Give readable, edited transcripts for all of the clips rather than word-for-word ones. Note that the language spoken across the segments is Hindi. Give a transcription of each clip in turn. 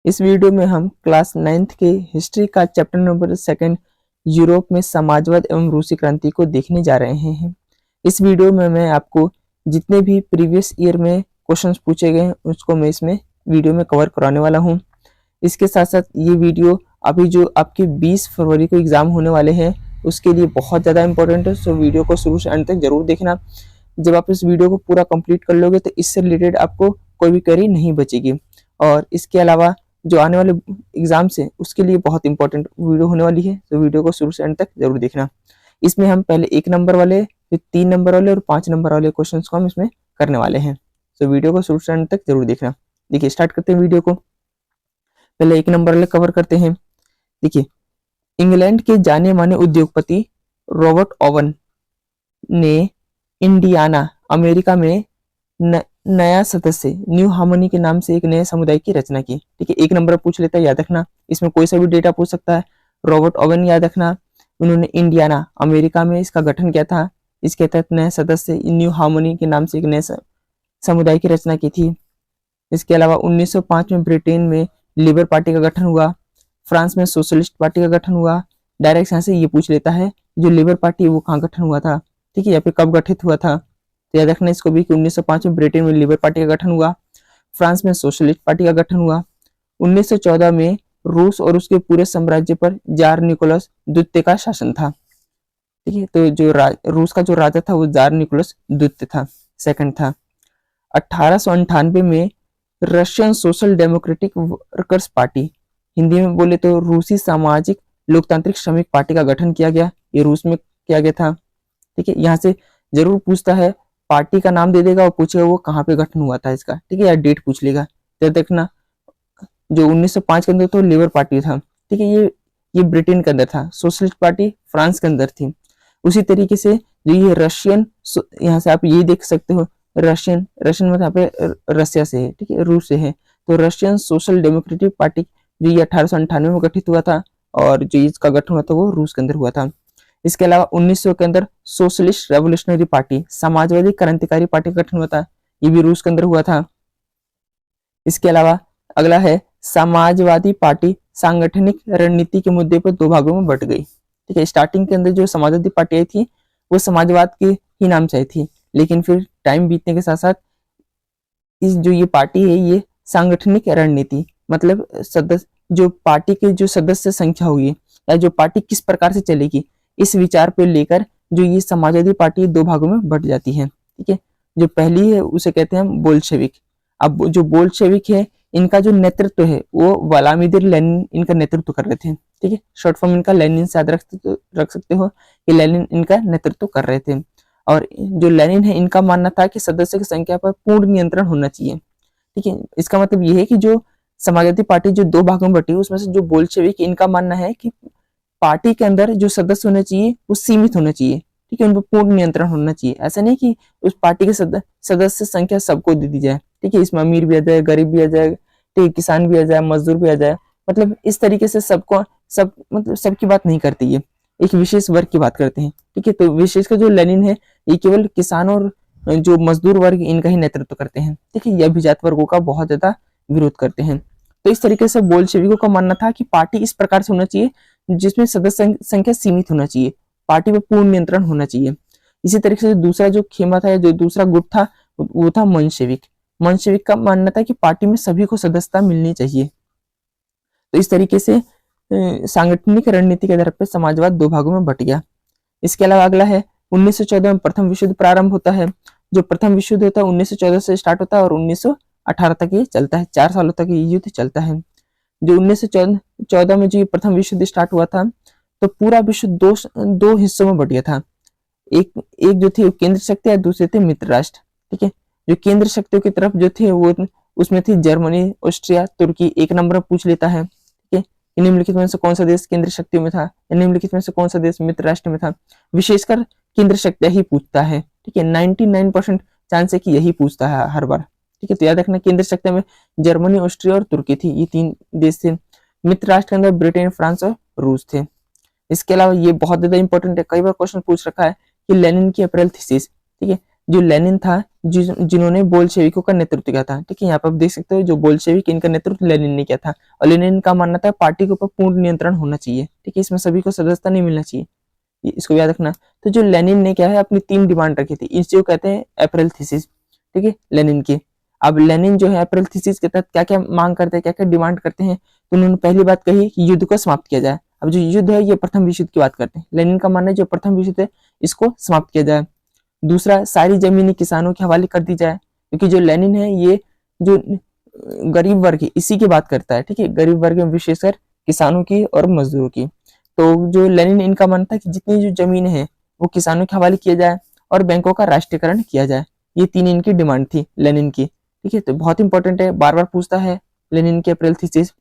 इस वीडियो में हम क्लास 9th के हिस्ट्री का चैप्टर नंबर 2 यूरोप में समाजवाद एवं रूसी क्रांति को देखने जा रहे हैं। इस वीडियो में मैं आपको जितने भी प्रीवियस ईयर में क्वेश्चंस पूछे गए हैं उसको मैं इसमें वीडियो में कवर कराने वाला हूं। इसके साथ साथ ये वीडियो अभी जो आपके 20 फरवरी को एग्जाम होने वाले हैं उसके लिए बहुत ज़्यादा इंपॉर्टेंट है। सो वीडियो को शुरू से अंत तक जरूर देखना। जब आप इस वीडियो को पूरा कंप्लीट कर लोगे तो इससे रिलेटेड आपको कोई भी क्वेरी नहीं बचेगी। और इसके अलावा जो आने वाले एग्जाम्स है उसके लिए बहुत इंपॉर्टेंट वीडियो होने वाली है, तो वीडियो को शुरू से एंड तक जरूर देखना। इसमें हम पहले 1 नंबर वाले, फिर 3 नंबर वाले और 5 नंबर वाले क्वेश्चन को हम इसमें करने वाले हैं। तो वीडियो को शुरू से एंड तक जरूर देखना। देखिए स्टार्ट करते हैं वीडियो को। पहले 1 नंबर वाले कवर करते हैं। देखिए, इंग्लैंड के जाने माने उद्योगपति रॉबर्ट ओवन ने इंडियाना अमेरिका में नया सदस्य न्यू हार्मनी के नाम से एक नए समुदाय की रचना की। ठीक है, 1 नंबर पूछ लेता है, याद रखना। इसमें कोई सा भी डेटा पूछ सकता है। रॉबर्ट ओवन याद रखना, उन्होंने इंडियाना अमेरिका में इसका गठन किया था। इसके तहत नए सदस्य न्यू हार्मनी के नाम से एक नए समुदाय की रचना की थी। इसके अलावा 1905 में ब्रिटेन में लिबर पार्टी का गठन हुआ। फ्रांस में सोशलिस्ट पार्टी का गठन हुआ। डायरेक्ट यहाँ से ये पूछ लेता है जो लिबर पार्टी है वो कहाँ गठन हुआ था। ठीक है, या फिर कब गठित हुआ था, तो याद रखना इसको भी कि 1905 में ब्रिटेन में लिबर पार्टी का गठन हुआ। फ्रांस में सोशलिस्ट पार्टी का गठन हुआ। 1914 में रूस और उसके पूरे साम्राज्य पर जार निकोलस द्वितीय का शासन था। ठीक है, तो जो रूस का जो राजा था वो जार निकोलस द्वितीय था, सेकंड था। 1898 में Russian social democratic workers party, Hindi में बोले तो रूसी सामाजिक लोकतांत्रिक श्रमिक पार्टी का गठन किया गया। ये रूस में किया गया था। ठीक है, यहाँ से जरूर पूछता है, पार्टी का नाम दे देगा और पूछेगा वो कहाँ पे गठन हुआ था इसका। ठीक है, या डेट पूछ लेगा। तो देखना जो 1905 के अंदर तो लेबर पार्टी था। ठीक है, ये ब्रिटेन के अंदर था। सोशलिस्ट पार्टी फ्रांस के अंदर थी। उसी तरीके से जो ये रशियन, यहाँ से आप ये देख सकते हो रशियन मतलब यहाँ पे रसिया से है। ठीक है, रूस से है। तो रशियन सोशल डेमोक्रेटिक पार्टी जो ये 1898 में गठित हुआ था और जो इसका गठन हुआ था वो रूस के अंदर हुआ था। इसके अलावा 1900 के अंदर सोशलिस्ट रेवोल्यूशनरी पार्टी, समाजवादी क्रांतिकारी पार्टी का गठन हुआ था। ये भी रूस के अंदर हुआ था। इसके अलावा अगला है समाजवादी पार्टी सांगठनिक रणनीति के मुद्दे पर 2 भागों में बट गई। ठीक है, स्टार्टिंग के अंदर जो समाजवादी पार्टी आई थी वो समाजवाद के ही नाम से आई थी, लेकिन फिर टाइम बीतने के साथ साथ इस जो ये पार्टी है ये सांगठनिक रणनीति मतलब सदस्य, जो पार्टी के जो सदस्य संख्या होगी या जो पार्टी किस प्रकार से चलेगी, इस विचार पे लेकर जो ये समाजवादी पार्टी 2 भागों में बट जाती है। ठीक है, जो पहली है उसे कहते हैं हम बोल्शेविक। अब जो बोल्शेविक है इनका जो नेतृत्व है वो व्लादिमीर लेनिन इनका नेतृत्व कर रहे थे। ठीक है, शॉर्ट फॉर्म इनका लेनिन से याद रख सकते हो कि लेनिन इनका नेतृत्व कर रहे थे। और जो लेनिन है इनका मानना था कि सदस्य की संख्या पर पूर्ण नियंत्रण होना चाहिए। ठीक है, इसका मतलब ये है कि जो समाजवादी पार्टी जो 2 भागों में बटी उसमें से जो बोल्शेविक इनका मानना है कि पार्टी के अंदर जो सदस्य होने चाहिए वो सीमित होना चाहिए। ठीक है, उन पर पूर्ण नियंत्रण होना चाहिए। ऐसा नहीं कि उस पार्टी के सदस्य संख्या सबको दे दी जाए। ठीक है, इसमें अमीर भी आ जाए, गरीब भी आ जाए, ठीक है, किसान भी आ जाए, मजदूर भी आ जाए, मतलब इस तरीके से सबको मतलब सबकी बात नहीं करती है, एक विशेष वर्ग की बात करते हैं। ठीक है, तो विशेषकर जो लेनिन है ये केवल किसान और जो मजदूर वर्ग इनका ही नेतृत्व करते हैं। ठीक है, ये अभिजात वर्गों का बहुत ज्यादा विरोध करते हैं। तो इस तरीके से बोल्शेविकों का मानना था कि पार्टी इस प्रकार से होना चाहिए जिसमें सदस्य संख्या सीमित होना चाहिए, पार्टी पर पूर्ण नियंत्रण होना चाहिए। इसी तरीके से दूसरा जो खेमा था, जो दूसरा गुट था वो था मंशेविक। मंशेविक का मानना था कि पार्टी में सभी को सदस्यता मिलनी चाहिए। तो इस तरीके से सांगठनिक रणनीति के आधार पर समाजवाद 2 भागों में बट गया। इसके अलावा अगला है 1914 में प्रथम विश्व युद्ध प्रारंभ होता है। जो प्रथम विश्व युद्ध होता है 1914 से स्टार्ट होता है और 1918 तक ये चलता है। 4 सालों तक ये युद्ध चलता है। जो 1914 में जो प्रथम विश्व युद्ध स्टार्ट हुआ था तो पूरा विश्व दो हिस्सों में बट गया था। एक जो थी केंद्र शक्ति और दूसरे थे मित्र राष्ट्र। ठीक है, जो केंद्र शक्तियों की तरफ जो थे वो उसमें थी जर्मनी, ऑस्ट्रिया, तुर्की। 1 नंबर पूछ लेता है। ठीक है, निम्नलिखित में से कौन सा देश केंद्र शक्तियों में था या निम्नलिखित में से कौन सा देश मित्र राष्ट्र में था। विशेषकर केंद्र शक्ति ही पूछता है। ठीक है, 99% चांस है कि यही पूछता है हर बार। ठीक है, तो याद रखना केंद्र शक्ति में जर्मनी, ऑस्ट्रिया और तुर्की थी, ये 3 देश थे। मित्र राष्ट्र के अंदर ब्रिटेन, फ्रांस और रूस थे। इसके अलावा ये बहुत ज्यादा इंपॉर्टेंट है, कई बार क्वेश्चन पूछ रखा है कि लेनिन की अप्रैल थीसिस। ठीक है, जो लेनिन था, जिन्होंने बोल्शेविकों का नेतृत्व किया था। ठीक है, यहाँ पर आप देख सकते हो जो बोल्शेविक, इनका नेतृत्व लेनिन ने किया था और लेनिन का मानना था पार्टी के ऊपर पूर्ण नियंत्रण होना चाहिए। ठीक है, इसमें सभी को सदस्यता नहीं मिलना चाहिए, इसको याद रखना। तो जो लेनिन ने क्या है अपनी 3 डिमांड रखी थी, इसको कहते हैं अप्रैल थीसिस। ठीक है, लेनिन की। अब लेनिन जो है अप्रैल थीसिस के तहत क्या क्या मांग करते हैं, क्या क्या डिमांड करते हैं, तो उन्होंने पहली बात कही कि युद्ध को समाप्त किया जाए। अब जो युद्ध है ये प्रथम विश्व युद्ध की बात करते हैं, लेनिन का मानना है जो प्रथम विश्व युद्ध है इसको समाप्त किया जाए। दूसरा, सारी जमीनें किसानों के हवाले कर दी जाए, क्योंकि जो लेनिन है ये जो गरीब वर्ग है इसी की बात करता है। ठीक है, गरीब वर्ग में विशेषकर किसानों की और मजदूरों की। तो जो लेनिन, इनका मानना था कि जितनी जो जमीन है वो किसानों के हवाले किया जाए और बैंकों का राष्ट्रीयकरण किया जाए। ये 3 इनकी डिमांड थी लेनिन की। ठीक है, तो बहुत इंपॉर्टेंट है, बार बार पूछता है लेनिन की अप्रैल थीसिस।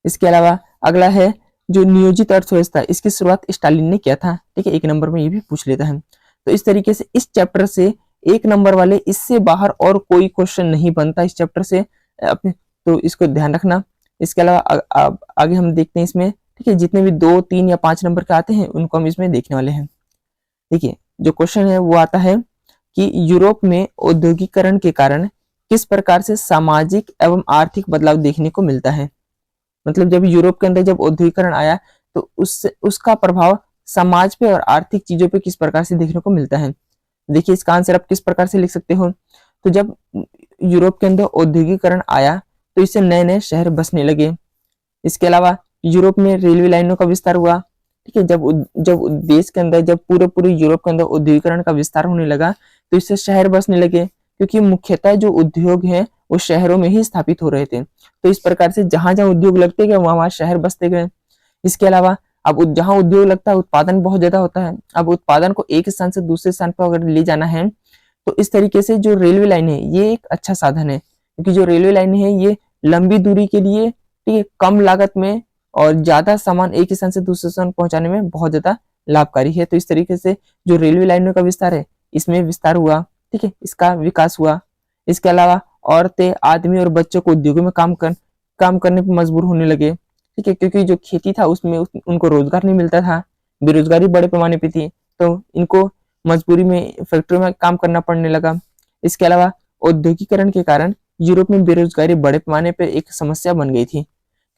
इसके अलावा अगला है जो नियोजित अर्थव्यवस्था, इसकी शुरुआत स्टालिन ने किया था। ठीक है, 1 नंबर में ये भी पूछ लेता है। तो इस तरीके से इस चैप्टर से 1 नंबर वाले, इससे बाहर और कोई क्वेश्चन नहीं बनता इस चैप्टर से अपने, तो इसको ध्यान रखना। इसके अलावा आगे हम देखते हैं इसमें। ठीक है, जितने भी 2, 3 या 5 नंबर के आते हैं उनको हम इसमें देखने वाले हैं। देखिए, जो क्वेश्चन है वो आता है कि यूरोप में औद्योगिकरण के कारण किस प्रकार से सामाजिक एवं आर्थिक बदलाव देखने को मिलता है। मतलब जब यूरोप के अंदर जब औद्योगिकरण आया तो उससे उसका प्रभाव समाज पे और आर्थिक चीजों पे किस प्रकार से देखने को मिलता है। देखिए, इसका आंसर आप किस प्रकार से लिख सकते हो। तो जब यूरोप के अंदर औद्योगिकरण आया तो इससे नए नए शहर बसने लगे। इसके अलावा यूरोप में रेलवे लाइनों का विस्तार हुआ। ठीक है, जब देश के अंदर, जब पूरे यूरोप के अंदर औद्योगिकरण का विस्तार होने लगा तो इससे शहर बसने लगे, क्योंकि मुख्यतः जो उद्योग है वो शहरों में ही स्थापित हो रहे थे। तो इस प्रकार से जहां जहां उद्योग लगते गए वहां शहर बसते गए। इसके अलावा अब जहां उद्योग लगता है उत्पादन बहुत ज्यादा होता है। अब उत्पादन को एक स्थान से दूसरे स्थान पर अगर ले जाना है तो इस तरीके से जो रेलवे लाइन है ये एक अच्छा साधन है, क्योंकि जो रेलवे लाइन है ये लंबी दूरी के लिए, ठीक है, कम लागत में और ज्यादा सामान एक स्थान से दूसरे स्थान पहुंचाने में बहुत ज्यादा लाभकारी है। तो इस तरीके से जो रेलवे लाइनों का विस्तार है इसमें विस्तार हुआ। ठीक है, इसका विकास हुआ। इसके अलावा औरतें, आदमी और बच्चों को उद्योगों में काम करने पर मजबूर होने लगे। ठीक है, क्योंकि जो खेती था उसमें उनको रोजगार नहीं मिलता था, बेरोजगारी बड़े पैमाने पे थी, तो इनको मजबूरी में फैक्ट्री में काम करना पड़ने लगा। इसके अलावा औद्योगिकरण के कारण यूरोप में बेरोजगारी बड़े पैमाने पर एक समस्या बन गई थी,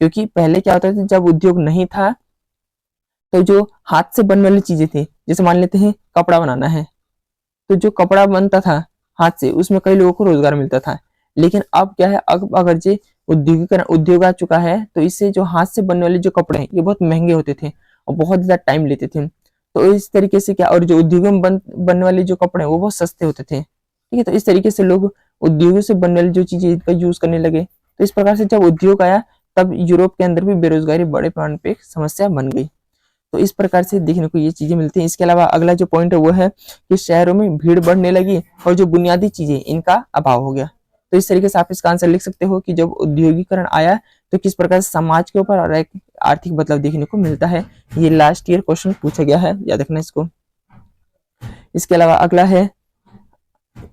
क्योंकि पहले क्या होता था जब उद्योग नहीं था तो जो हाथ से बनने वाली चीजें थी, जैसे मान लेते हैं कपड़ा बनाना है, तो जो कपड़ा बनता था हाथ से उसमें कई लोगों को रोजगार मिलता था। लेकिन अब क्या है, अब अगर जे उद्योग आ चुका है तो इससे जो हाथ से बनने वाले जो कपड़े हैं ये बहुत महंगे होते थे और बहुत ज्यादा टाइम लेते थे। तो इस तरीके से क्या, और जो उद्योगों में बनने वाले जो कपड़े हैं वो बहुत सस्ते होते थे। ठीक है, तो इस तरीके से लोग उद्योगों से बनने वाली जो चीजें इनका यूज करने लगे। तो इस प्रकार से जब उद्योग आया तब यूरोप के अंदर भी बेरोजगारी बड़े पैमाने पे एक समस्या बन गई। तो इस प्रकार से देखने को ये चीजें मिलती हैं। इसके अलावा अगला जो पॉइंट है वो है कि शहरों में भीड़ बढ़ने लगी और जो बुनियादी चीजें इनका अभाव हो गया। तो इस तरीके से आप इसका आंसर लिख सकते हो कि जब औद्योगिकरण आया तो किस प्रकार से समाज के ऊपर और एक आर्थिक बदलाव देखने को मिलता है। ये लास्ट ईयर क्वेश्चन पूछा गया है, याद रखना इसको। इसके अलावा अगला है,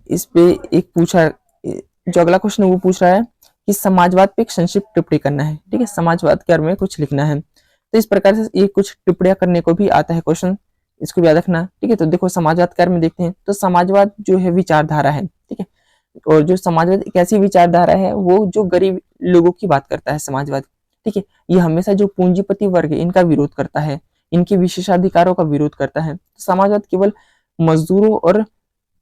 इस पे एक पूछा, जो अगला क्वेश्चन है वो पूछ रहा है कि समाजवाद पे एक संक्षिप्त टिप्पणी करना है। ठीक है, समाजवाद के बारे में कुछ लिखना है। तो इस प्रकार से ये कुछ टिप्पणियां करने को भी आता है क्वेश्चन, इसको भी याद रखना। ठीक है, तो देखो समाजवाद के बारे में देखते हैं। तो समाजवाद जो है विचारधारा है। ठीक है, और जो समाजवाद एक ऐसी विचारधारा है वो जो गरीब लोगों की बात करता है समाजवाद। ठीक है, ये हमेशा जो पूंजीपति वर्ग है इनका विरोध करता है, इनके विशेषाधिकारों का विरोध करता है। तो समाजवाद केवल मजदूरों और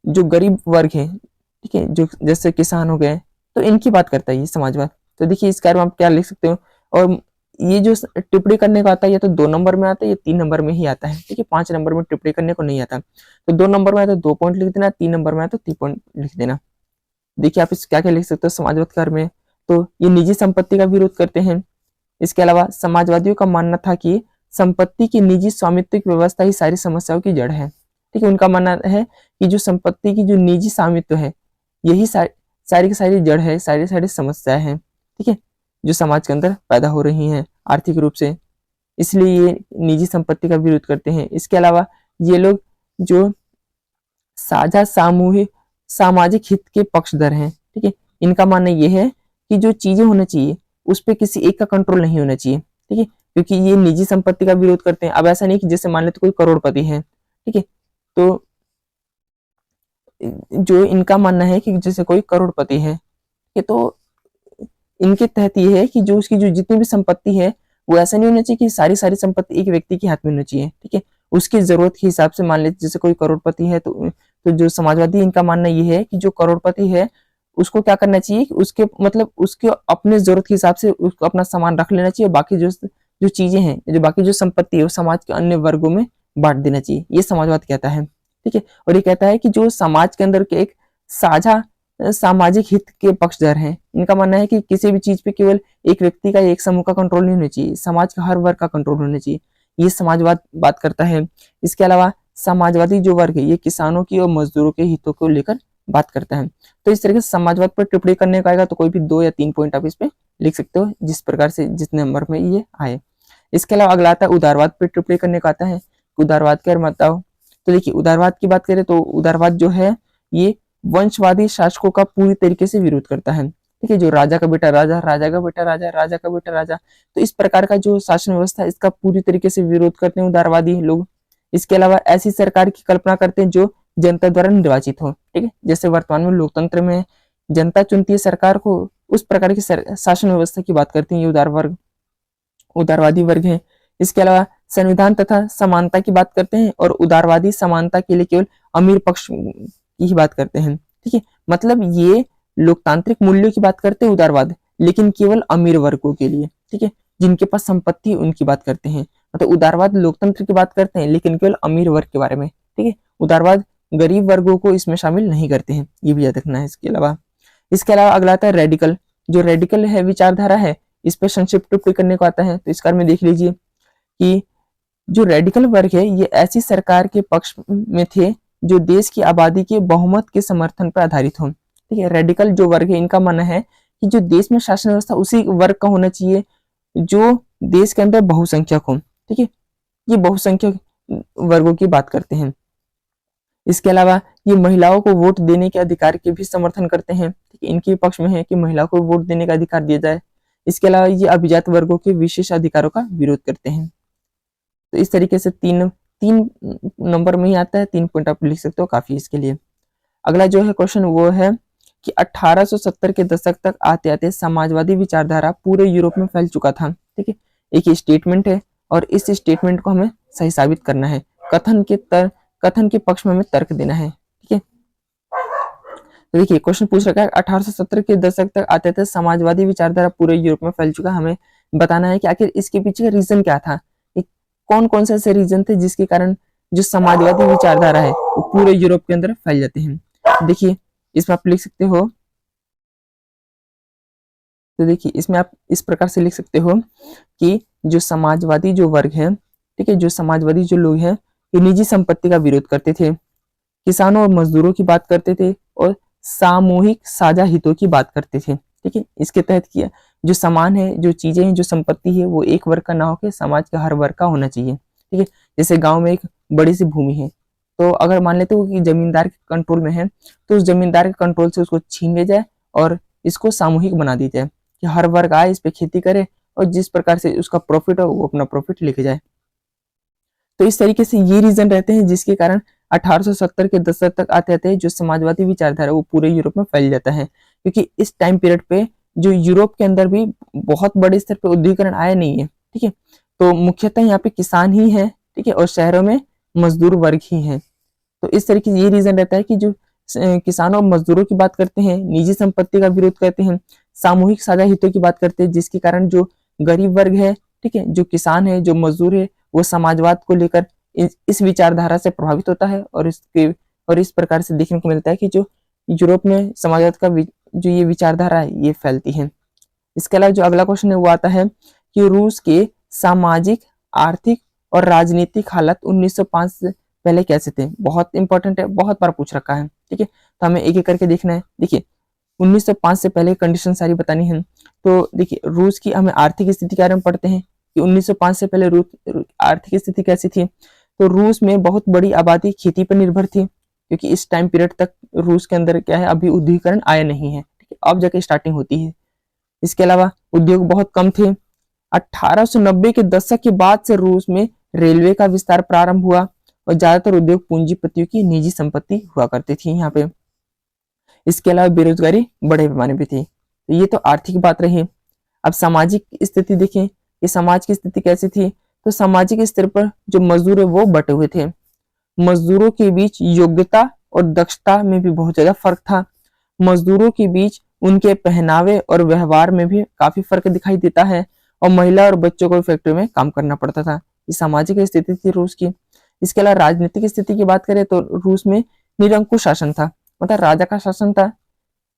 जो गरीब वर्ग है, ठीक है, जो जैसे किसान हो गए, तो इनकी बात करता है ये समाजवाद। तो देखिए इस कार्य में आप क्या लिख सकते हो। और ये जो टिप्पणी करने को आता है ये तो 2 नंबर में आता है, ये 3 नंबर में ही आता है। ठीक है, 5 नंबर में टिप्पणी करने को नहीं आता। तो 2 नंबर में आया तो 2 पॉइंट लिख देना, 3 नंबर में आया तो 3 पॉइंट लिख देना। देखिए आप इस क्या क्या लिख सकते हो समाजवाद कार्य में। तो ये निजी संपत्ति का विरोध करते हैं। इसके अलावा समाजवादियों का मानना था कि संपत्ति की निजी स्वामित्व की व्यवस्था ही सारी समस्याओं की जड़ है। ठीक है, उनका मानना है कि जो संपत्ति की जो निजी स्वामित्व है यही सारी की सारी जड़ है, सारी सारी समस्या है। ठीक है, जो समाज के अंदर पैदा हो रही हैं आर्थिक रूप से, इसलिए ये निजी संपत्ति का विरोध करते हैं। इसके अलावा ये लोग जो साझा सामूहिक सामाजिक हित के पक्षधर हैं। ठीक है, इनका मानना ये है कि जो चीजें होना चाहिए उस पर किसी एक का कंट्रोल नहीं होना चाहिए। ठीक है, क्योंकि ये निजी संपत्ति का विरोध करते हैं। अब ऐसा नहीं कि जैसे मान लेते कोई करोड़पति है, ठीक है, तो जो इनका मानना है कि जैसे कोई करोड़पति है, ये तो इनके तहत ये है कि जो उसकी जो जितनी भी संपत्ति है वो ऐसा नहीं होना चाहिए कि सारी सारी संपत्ति एक व्यक्ति के हाथ में होनी चाहिए, ठीक है। उसकी जरूरत के हिसाब से मान लेते जैसे कोई करोड़पति है तो जो समाजवादी इनका मानना ये है कि जो करोड़पति है उसको क्या करना चाहिए कि उसके मतलब उसके अपने जरूरत के हिसाब से उसको अपना सामान रख लेना चाहिए, बाकी जो जो चीजें हैं जो बाकी जो संपत्ति है वो समाज के अन्य वर्गों में बांट देना चाहिए, ये समाजवाद कहता है, ठीक है। और ये कहता है कि जो समाज के अंदर के एक साझा सामाजिक हित के पक्षधर हैं, इनका मानना है कि किसी भी चीज पे केवल एक व्यक्ति का एक समूह का कंट्रोल नहीं होना चाहिए, समाज का हर वर्ग का कंट्रोल होना चाहिए, ये समाजवाद बात करता है। इसके अलावा समाजवादी जो वर्ग है ये किसानों की और मजदूरों के हितों को लेकर बात करता है। तो इस तरीके से समाजवाद पर टिप्पणी करने का आएगा तो कोई भी 2 या 3 पॉइंट आप इस पे लिख सकते हो, जिस प्रकार से जितने नंबर में ये आए। इसके अलावा अगला आता है उदारवाद पर टिप्पणी करने का आता है, उदारवाद क्या मतलब हो। तो देखिए उदारवाद की बात करें तो उदारवाद जो है ये वंशवादी शासकों का पूरी तरीके से विरोध करता है, ठीक है। जो राजा का बेटा राजा, राजा का बेटा राजा, राजा का बेटा राजा, तो इस प्रकार का जो शासन व्यवस्था है इसका पूरी तरीके से विरोध करते हैं उदारवादी लोग। इसके अलावा ऐसी सरकार की कल्पना करते हैं जो जनता द्वारा निर्वाचित हो, ठीक है। जैसे वर्तमान में लोकतंत्र में जनता चुनती है सरकार को, उस प्रकार की शासन व्यवस्था की बात करते हैं ये उदारवादी वर्ग है। इसके अलावा संविधान तथा समानता की बात करते हैं और उदारवादी समानता के लिए केवल अमीर पक्ष की ही बात करते हैं, ठीक है। मतलब ये लोकतांत्रिक मूल्यों की बात करते हैं उदारवाद, लेकिन केवल अमीर वर्गों के लिए, ठीक है। जिनके पास संपत्ति है उनकी बात करते हैं। मतलब उदारवाद लोकतंत्र की बात करते हैं लेकिन केवल अमीर वर्ग के बारे में, ठीक है। उदारवाद गरीब वर्गों को इसमें शामिल नहीं करते हैं, ये भी याद रखना है। इसके अलावा अगला आता है रेडिकल। जो रेडिकल है विचारधारा है इस पर संक्षिप्त टिप्पणी करने को आता है। तो इस कार्य में देख लीजिए कि जो रेडिकल वर्ग है ये ऐसी सरकार के पक्ष में थे जो देश की आबादी के बहुमत के समर्थन पर आधारित हो, ठीक है। रेडिकल जो वर्ग है इनका मानना है कि जो देश में शासन व्यवस्था उसी वर्ग का होना चाहिए जो देश के अंदर बहुसंख्यक हो, ठीक है। ये बहुसंख्यक वर्गों की बात करते हैं। इसके अलावा ये महिलाओं को वोट देने के अधिकार के भी समर्थन करते हैं, ठीक है। इनके पक्ष में है कि महिलाओं को वोट देने का अधिकार दिया जाए। इसके अलावा ये अभिजात वर्गों के विशेष अधिकारों का विरोध करते हैं। तो इस तरीके से तीन नंबर में ही आता है, 3 पॉइंट आप लिख सकते हो, काफी इसके लिए। अगला जो है क्वेश्चन वो है कि 1870 के दशक तक आते आते समाजवादी विचारधारा पूरे यूरोप में फैल चुका था, ठीक है। एक स्टेटमेंट है और इस स्टेटमेंट को हमें सही साबित करना है, कथन के पक्ष में हमें तर्क देना है, ठीक है। तो देखिए क्वेश्चन पूछ रखा है 1870 के दशक तक आते थे समाजवादी विचारधारा पूरे यूरोप में फैल चुका, हमें बताना है कि आखिर इसके पीछे का रीजन क्या था, कौन कौन से ऐसे रीजन थे जिसके कारण जो समाजवादी विचारधारा है वो पूरे यूरोप के अंदर फैल जाते हैं। देखिए इसमें आप लिख सकते हो, तो देखिए इसमें आप इस प्रकार से लिख सकते हो कि जो समाजवादी जो वर्ग है, ठीक है, जो समाजवादी जो लोग हैं ये निजी संपत्ति का विरोध करते थे, किसानों और मजदूरों की बात करते थे और सामूहिक साझा हितों की बात करते थे, ठीक है। इसके तहत किया जो सामान है, जो चीजें हैं, जो संपत्ति है वो एक वर्ग का ना होकर समाज के हर वर्ग का होना चाहिए, ठीक है। जैसे गांव में एक बड़ी सी भूमि है तो अगर मान लेते हो कि जमींदार के कंट्रोल में है तो उस जमींदार के कंट्रोल से उसको छीन लिया जाए और इसको सामूहिक बना दी जाए कि हर वर्ग आए इस पे खेती करे और जिस प्रकार से उसका प्रॉफिट हो वो अपना प्रॉफिट लेके जाए। तो इस तरीके से ये रीजन रहते हैं जिसके कारण 1870 के दशक तक आते आते जो समाजवादी विचारधारा वो पूरे यूरोप में फैल जाता है, क्योंकि इस टाइम पीरियड पे जो यूरोप के अंदर भी बहुत बड़े स्तर पे उद्योगीकरण आया नहीं है, ठीक है। तो मुख्यतः यहाँ पे किसान ही है, ठीक है, और शहरों में मजदूर वर्ग ही है। तो इस तरीके से ये रीजन रहता है कि जो किसानों और मजदूरों की बात करते हैं, निजी संपत्ति का विरोध करते हैं, सामूहिक साझा हितों की बात करते हैं, जिसके कारण जो गरीब वर्ग है, ठीक है, जो किसान है, जो मजदूर है, वो समाजवाद को लेकर इस विचारधारा से प्रभावित होता है और इस प्रकार से देखने को मिलता है कि जो यूरोप में समाजवाद का जो ये विचारधारा है ये फैलती है। इसके अलावा जो अगला क्वेश्चन है वो आता है कि रूस के सामाजिक, आर्थिक और राजनीतिक हालत 1905 से पहले कैसे थे। बहुत इंपॉर्टेंट है, बहुत बार पूछ रखा है, ठीक है। तो हमें एक एक करके देखना है। देखिए 1905 से पहले कंडीशन सारी बतानी है। तो देखिए रूस की हमें आर्थिक स्थिति के बारे में पढ़ते हैं कि 1905 से पहले रूस आर्थिक स्थिति कैसी थी। तो रूस में बहुत बड़ी आबादी खेती पर निर्भर थी, क्योंकि इस टाइम पीरियड तक रूस के अंदर क्या है अभी उद्योगीकरण आया नहीं है, ठीक है, अब जाके स्टार्टिंग होती है। इसके अलावा उद्योग बहुत कम थे। 1890 के दशक के बाद से रूस में रेलवे का विस्तार प्रारंभ हुआ और ज्यादातर उद्योग पूंजीपतियों की निजी संपत्ति हुआ करती थी यहाँ पे। इसके अलावा बेरोजगारी बड़े पैमाने पे थी। तो ये तो आर्थिक बात रही। अब सामाजिक स्थिति देखें कि समाज की स्थिति कैसी थी। तो सामाजिक स्तर पर जो मजदूर है वो बटे हुए थे। मजदूरों के बीच योग्यता और दक्षता में भी बहुत ज्यादा फर्क था। मजदूरों के बीच उनके पहनावे और व्यवहार में भी काफी फर्क दिखाई देता है। और महिला और बच्चों को फैक्ट्री में काम करना पड़ता था। ये सामाजिक स्थिति थी रूस की। इसके अलावा राजनीतिक स्थिति की बात करें तो रूस में निरंकुश शासन था, मतलब राजा का शासन था।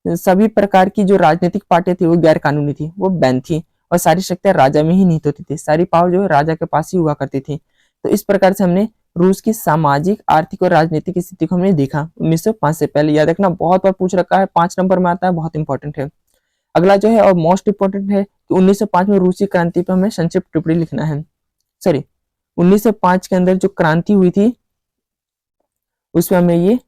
सभी प्रकार की जो राजनीतिक पार्टियां थी वो गैर कानूनी थी, वो बैन थी। और सारी शक्तियां राजा में ही निहित होती थी, सारी पावर जो है राजा के पास ही हुआ करती थी। तो इस प्रकार से हमने रूस की सामाजिक, आर्थिक और राजनीतिक स्थिति को हमने देखा 1905 से पहले। याद रखना, बहुत बार पूछ रखा है, 5 नंबर में आता है, बहुत इंपॉर्टेंट है। अगला जो है और मोस्ट इंपॉर्टेंट है कि 1905 में रूसी क्रांति पर हमें संक्षिप्त टिप्पणी लिखना है। सॉरी, 1905 के अंदर जो क्रांति हुई थी उसमें हमें ये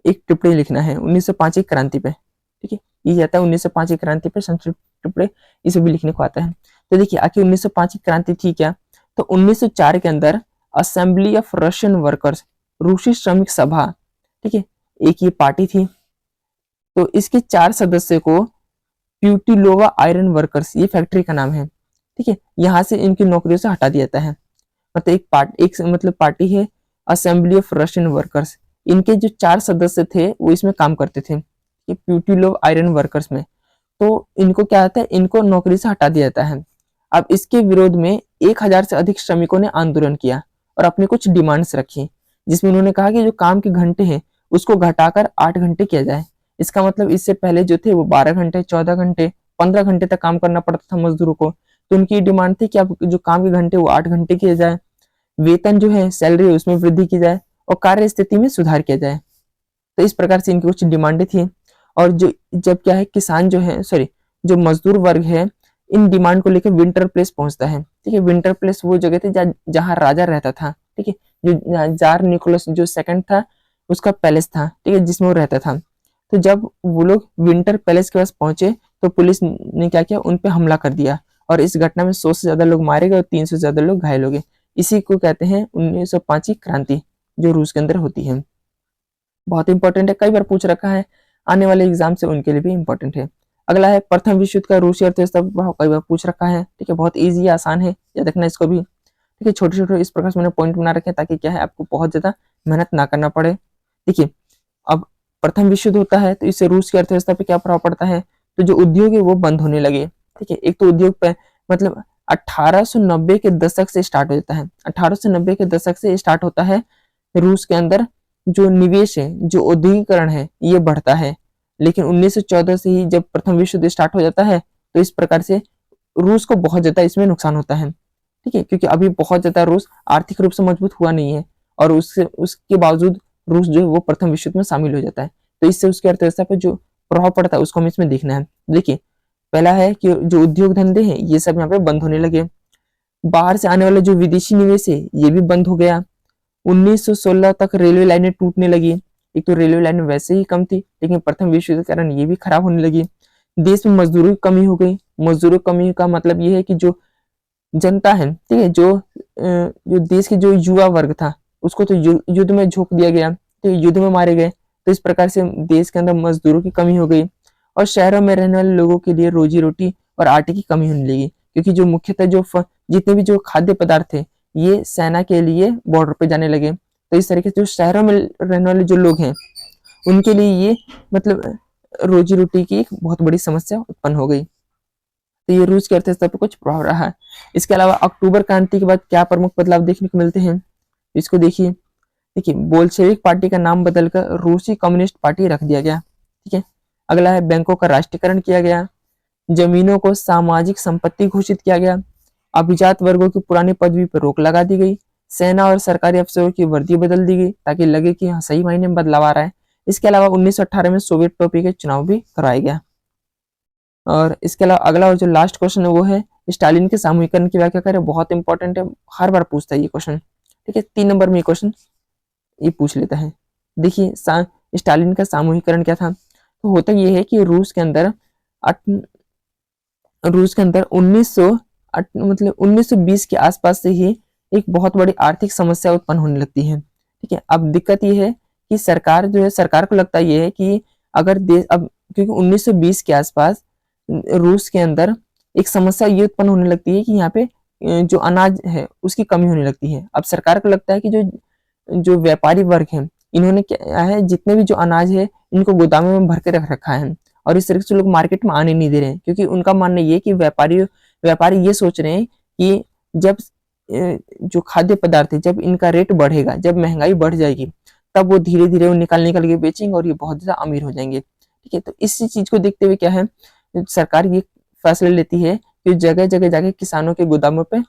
एक टिप्पणी लिखना है 1905 की क्रांति पे। ठीक है, ये आता है 1905 की क्रांति पे संक्षिप्त टिप्पणी, इसे भी लिखने को आता है। तो देखिए आखिर 1905 की क्रांति थी क्या। तो 1904 के अंदर असेंबली ऑफ रशियन वर्कर्स, रूसी श्रमिक सभा, ठीक है, एक ये पार्टी थी। तो इसके 4 सदस्य को प्यूटिलोवा आयरन वर्कर्स, ये फैक्ट्री का नाम है, ठीक है, यहाँ से इनकी नौकरियों से हटा दिया जाता है। मतलब एक पार्टी है असेंबली ऑफ रशियन वर्कर्स। इनके जो 4 सदस्य थे वो इसमें काम करते थे, प्यूटिलोव आयरन वर्कर्स में। तो इनको क्या होता है, इनको नौकरी से हटा दिया जाता है। अब इसके विरोध में 1000 से अधिक श्रमिकों ने आंदोलन किया और अपनी कुछ डिमांड्स रखी, जिसमें उन्होंने कहा कि जो काम के घंटे हैं उसको घटाकर 8 घंटे किया जाए। इसका मतलब इससे पहले जो थे वो 12 घंटे, 14 घंटे, 15 घंटे तक काम करना पड़ता था मजदूरों को। तो उनकी डिमांड थी कि अब जो काम के घंटे वो 8 घंटे किए जाए, वेतन जो है सैलरी उसमें वृद्धि की जाए और कार्य स्थिति में सुधार किया जाए। तो इस प्रकार से इनकी कुछ डिमांडें थी। और जो जब क्या है, किसान जो है, सॉरी, जो मजदूर वर्ग है, इन डिमांड को लेकर विंटर प्लेस पहुंचता है। ठीक है, विंटर प्लेस वो जगह थी जहां राजा रहता था। ठीक है, जो जार निकोलस जो सेकंड था उसका पैलेस था, ठीक है, जिसमें वो रहता था। तो जब वो लोग विंटर पैलेस के पास पहुंचे तो पुलिस ने क्या किया, उन पे हमला कर दिया और इस घटना में 100 से ज्यादा लोग मारे गए और 300 से ज्यादा लोग घायल हो गए। इसी को कहते हैं 1905 की क्रांति, जो रूस के अंदर होती है। बहुत इंपॉर्टेंट है, कई बार पूछ रखा है, आने वाले एग्जाम से उनके लिए भी इंपॉर्टेंट है। अगला है प्रथम विश्व युद्ध का रूसी अर्थव्यवस्था पर प्रभाव, कई बार पूछ रखा है। ठीक है, बहुत ईजी आसान है, याद रखना इसको भी। ठीक है, छोटे छोटे इस प्रकार से मैंने पॉइंट बना रखे हैं ताकि क्या है, आपको बहुत ज्यादा मेहनत ना करना पड़े। देखिए, अब प्रथम विश्व युद्ध होता है तो इससे रूस की अर्थव्यवस्था पे क्या प्रभाव पड़ता है। तो जो उद्योग है वो बंद होने लगे। ठीक है, एक तो उद्योग पे मतलब 1890 के दशक से स्टार्ट हो जाता है, 1890 के दशक से स्टार्ट होता है रूस के अंदर जो निवेश है, जो औद्योगिकरण है, ये बढ़ता है। लेकिन 1914 से ही जब प्रथम विश्व युद्ध स्टार्ट हो जाता है तो इस प्रकार से रूस को बहुत ज्यादा इसमें नुकसान होता है। ठीक है, क्योंकि अभी बहुत ज्यादा रूस आर्थिक रूप से मजबूत हुआ नहीं है और उसके बावजूद रूस जो है वो प्रथम विश्व युद्ध में शामिल हो जाता है। तो इससे उसकी अर्थव्यवस्था पर जो प्रभाव पड़ता है उसको हमें इसमें देखना है। देखिए, पहला है कि जो उद्योग धंधे हैं ये सब यहाँ पे बंद होने लगे। बाहर से आने वाले जो विदेशी निवेश है ये भी बंद हो गया। 1916 तक रेलवे लाइनें टूटने लगी। एक तो रेलवे लाइन वैसे ही कम थी, लेकिन प्रथम विश्व युद्ध के कारण ये भी खराब होने लगी। देश में मजदूरों की कमी हो गई। मजदूरों की कमी का मतलब ये है कि जो जनता है, ठीक है, जो देश के जो युवा वर्ग था उसको तो युद्ध में झोंक दिया गया, तो युद्ध में मारे गए। तो इस प्रकार से देश के अंदर मजदूरों की कमी हो गई और शहरों में रहने वाले लोगों के लिए रोजी रोटी और आटे की कमी होने लगी, क्योंकि जो मुख्यतः जितने भी जो खाद्य पदार्थ थे ये सेना के लिए बॉर्डर पे जाने लगे। तो इस तरीके से जो शहरों में रहने वाले जो लोग हैं उनके लिए ये मतलब रोजी रोटी की एक बहुत बड़ी समस्या उत्पन्न हो गई। तो ये रूस की अर्थव्यवस्था पर कुछ प्रभाव रहा है। इसके अलावा अक्टूबर क्रांति के बाद क्या प्रमुख बदलाव देखने को मिलते हैं, इसको देखिए। देखिए, बोल्शेविक पार्टी का नाम बदलकर रूसी कम्युनिस्ट पार्टी रख दिया गया। ठीक है, अगला है बैंकों का राष्ट्रीयकरण किया गया। जमीनों को सामाजिक संपत्ति घोषित किया गया। अभिजात वर्गों की पुरानी पदवी पर रोक लगा दी गई। सेना और सरकारी अफसरों की वर्दी बदल दी गई ताकि लगे कि हाँ सही मायने में बदलाव आ रहा है। इसके अलावा 1918 में सोवियत टोपी के चुनाव भी कराया गया। और इसके अलावा अगला और जो लास्ट क्वेश्चन है वो है स्टालिन के सामूहिकरण की व्याख्या करें। बहुत इंपॉर्टेंट है, हर बार पूछता है ये क्वेश्चन। ठीक है, 3 नंबर में ये क्वेश्चन ये पूछ लेता है। देखिए, स्टालिन का सामूहिकरण क्या था। तो होता ये है कि रूस के अंदर 1920 के आसपास से ही एक बहुत बड़ी आर्थिक समस्या उत्पन्न होने लगती है। ठीक है। अब दिक्कत ये है कि सरकार जो है, सरकार को लगता ये है कि अगर देश अब, क्योंकि 1920 के आसपास रूस के अंदर एक समस्या ये उत्पन्न होने लगती है कि यहाँ पे जो अनाज है उसकी कमी होने लगती है। अब सरकार को लगता है कि जो जो व्यापारी वर्ग है, इन्होंने क्या है, जितने भी जो अनाज है इनको गोदामों में भर के रख रखा है और इस तरह से लोग मार्केट में आने नहीं दे रहे हैं, क्योंकि उनका मानना ये है कि व्यापारी ये सोच रहे हैं कि जब जो खाद्य पदार्थ है, जब इनका रेट बढ़ेगा, जब महंगाई बढ़ जाएगी, तब वो धीरे धीरे वो निकाल निकाल के बेचेंगे और ये बहुत ज्यादा अमीर हो जाएंगे। ठीक है, तो इसी चीज को देखते हुए क्या है, सरकार ये फैसला लेती है कि जगह जगह जाके किसानों के गोदामों पे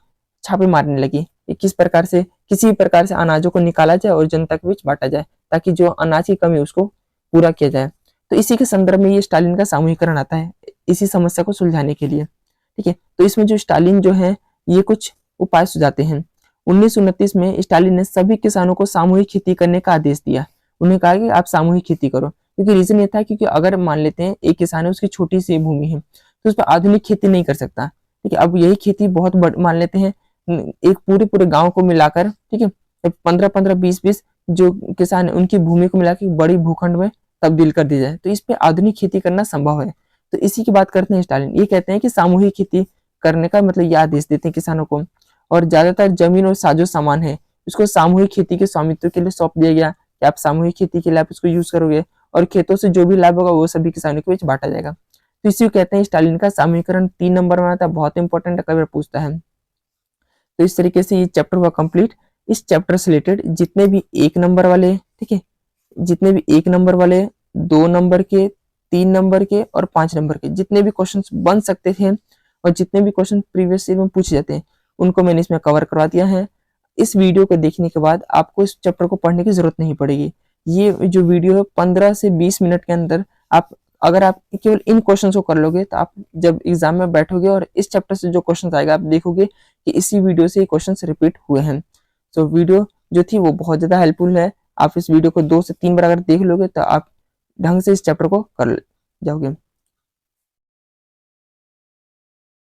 छापे मारने लगी, किस प्रकार से किसी भी प्रकार से अनाजों को निकाला जाए और जनता के बीच बांटा जाए, ताकि जो अनाज की कमी उसको पूरा किया जाए। तो इसी के संदर्भ में ये स्टालिन का सामूहिकरण आता है, इसी समस्या को सुलझाने के लिए। ठीक है, तो इसमें जो स्टालिन जो है ये कुछ उपाय सुझाते हैं। 1929 में स्टालिन ने सभी किसानों को सामूहिक खेती करने का आदेश दिया। उन्हें कहा कि आप सामूहिक खेती करो, क्योंकि रीजन ये था क्योंकि अगर मान लेते हैं एक किसान है, उसकी छोटी सी भूमि है, तो उस पर आधुनिक खेती नहीं कर सकता। ठीक है, अब यही खेती बहुत मान लेते हैं एक पूरे गांव को मिलाकर, ठीक है, 15-15, 20-20 जो किसान है उनकी भूमि को मिलाकर बड़ी भूखंड में तब्दील कर दी जाए, तो इस पे आधुनिक खेती करना संभव है। तो इसी की बात करते हैं स्टालिन। ये कहते हैं कि सामूहिक खेती करने का मतलब ये आदेश देते हैं किसानों को, और ज्यादातर जमीन और साजो सामान है उसको सामूहिक खेती के स्वामित्व के लिए सौंप दिया गया कि आप सामूहिक खेती के लिए आप इसको यूज करोगे और खेतों से जो भी लाभ होगा वो सभी किसानों के बीच बांटा जाएगा। तो इसी को कहते हैं स्टालिन का सामूहिकरण। 3 नंबर में आता है, बहुत इंपॉर्टेंट है, कई बार पूछता है। तो इस तरीके से ये चैप्टर हुआ कंप्लीट। इस चैप्टर से रिलेटेड जितने भी 1 नंबर वाले, ठीक है, जितने भी 1 नंबर वाले, 2 नंबर के, 3 नंबर के और 5 नंबर के जितने भी क्वेश्चंस बन सकते थे और जितने भी क्वेश्चन प्रीवियस ईयर में पूछे जाते हैं उनको मैंने इसमें कवर करवा दिया है। इस वीडियो को देखने के बाद आपको इस चैप्टर को पढ़ने की जरूरत नहीं पड़ेगी। ये जो वीडियो है 15 से 20 मिनट के अंदर आप, अगर आप केवल इन क्वेश्चंस को कर लोगे तो आप जब एग्जाम में बैठोगे और इस चैप्टर से जो क्वेश्चन आएगा आप देखोगे कि इसी वीडियो से ये क्वेश्चन रिपीट हुए हैं। तो वीडियो जो थी वो बहुत ज्यादा हेल्पफुल है। आप इस वीडियो को 2 से 3 बार अगर देख लोगे तो आप ढंग से इस चैप्टर को कर जाओगे।